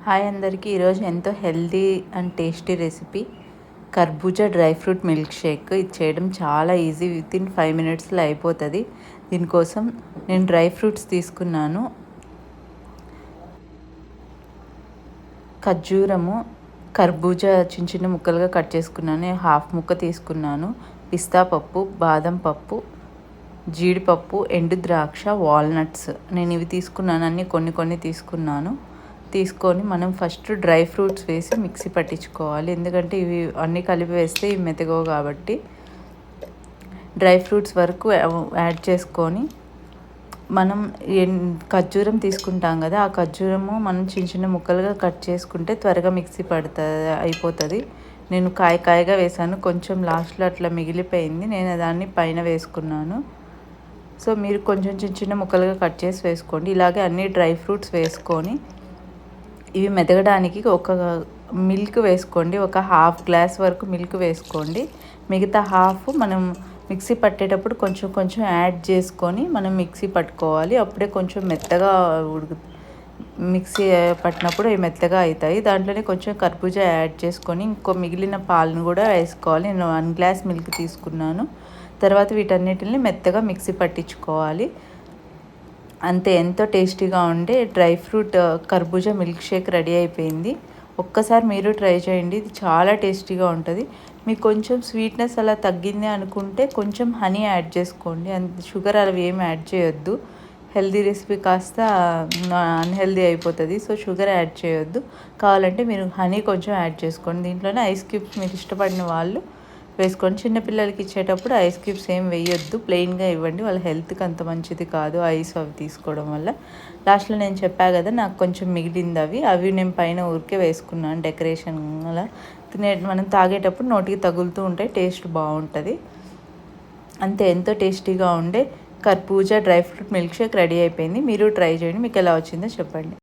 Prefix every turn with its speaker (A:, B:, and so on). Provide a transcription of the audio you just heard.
A: Hi అందరికీ. ఈరోజు ఎంతో హెల్తీ అండ్ టేస్టీ రెసిపీ కర్బూజా డ్రై ఫ్రూట్ మిల్క్ షేక్. ఇది చేయడం చాలా ఈజీ, వితిన్ 5 మినిట్స్లో అయిపోతుంది. దీనికోసం నేను డ్రై ఫ్రూట్స్ తీసుకున్నాను. ఖర్జూరము, కర్బూజా చిన్న చిన్న ముక్కలుగా కట్ చేసుకున్నాను. హాఫ్ ముక్క తీసుకున్నాను. పిస్తా పప్పు, బాదం పప్పు, జీడిపప్పు, ఎండు ద్రాక్ష, వాల్నట్స్. నేను ఇవి తీసుకున్నాను, అన్నీ కొన్ని కొన్ని తీసుకొని మనం ఫస్ట్ డ్రై ఫ్రూట్స్ వేసి మిక్సీ పట్టించుకోవాలి. ఎందుకంటే ఇవి అన్నీ కలిపి వేస్తే ఇవి మెతగవు కాబట్టి డ్రై ఫ్రూట్స్ వరకు యాడ్ చేసుకొని మనం ఖర్జూరం తీసుకుంటాం కదా, ఆ ఖర్జూరము మనం చిన్న చిన్న ముక్కలుగా కట్ చేసుకుంటే త్వరగా మిక్సీ అయిపోతుంది. నేను కాయగా వేసాను, కొంచెం లాస్ట్లో అట్లా మిగిలిపోయింది, నేను దాన్ని పైన వేసుకున్నాను. సో మీరు కొంచెం చిన్న చిన్న ముక్కలుగా కట్ చేసి వేసుకోండి. ఇలాగే అన్ని డ్రై ఫ్రూట్స్ వేసుకొని ఇవి మెదగడానికి ఒక మిల్క్ వేసుకోండి. ఒక హాఫ్ గ్లాస్ వరకు మిల్క్ వేసుకోండి. మిగతా హాఫ్ మనం మిక్సీ పట్టేటప్పుడు కొంచెం కొంచెం యాడ్ చేసుకొని మనం మిక్సీ పట్టుకోవాలి. అప్పుడే కొంచెం మెత్తగా మిక్సీ పట్టినప్పుడు అవి మెత్తగా అవుతాయి. దాంట్లోనే కొంచెం కర్బూజా యాడ్ చేసుకొని ఇంకో మిగిలిన పాలను కూడా వేసుకోవాలి. నేను 1 గ్లాస్ మిల్క్ తీసుకున్నాను. తర్వాత వీటన్నిటిని మెత్తగా మిక్సీ పట్టించుకోవాలి. అంతే, ఎంతో టేస్టీగా ఉండే డ్రై ఫ్రూట్ కర్బూజా మిల్క్ షేక్ రెడీ అయిపోయింది. ఒక్కసారి మీరు ట్రై చేయండి, ఇది చాలా టేస్టీగా ఉంటుంది. మీకు కొంచెం స్వీట్నెస్ అలా తగ్గింది అనుకుంటే కొంచెం హనీ యాడ్ చేసుకోండి. షుగర్ అవి ఏమి యాడ్ చేయొద్దు. హెల్దీ రెసిపీ కాస్త అన్హెల్దీ అయిపోతుంది. సో షుగర్ యాడ్ చేయొద్దు. కావాలంటే మీరు హనీ కొంచెం యాడ్ చేసుకోండి. దీంట్లోనే ఐస్ క్యూబ్స్ మీకు ఇష్టపడిన వాళ్ళు వేసుకోండి. చిన్నపిల్లలకి ఇచ్చేటప్పుడు ఐస్ క్యూబ్స్ ఏం వేయొద్దు, ప్లెయిన్గా ఇవ్వండి. వాళ్ళ హెల్త్కి అంత మంచిది కాదు ఐస్ అవి తీసుకోవడం వల్ల. లాస్ట్లో నేను చెప్పా కదా, నాకు కొంచెం మిగిలింది, అవి నేను పైన ఊరికే వేసుకున్నాను డెకరేషన్ అలా. మనం తాగేటప్పుడు నోటికి తగులుతూ ఉంటే టేస్ట్ బాగుంటుంది. అంతే, ఎంతో టేస్టీగా ఉండే కర్బూజా dry fruit milk shake ready అయిపోయింది. మీరు ట్రై చేయండి, మీకు ఎలా వచ్చిందో చెప్పండి.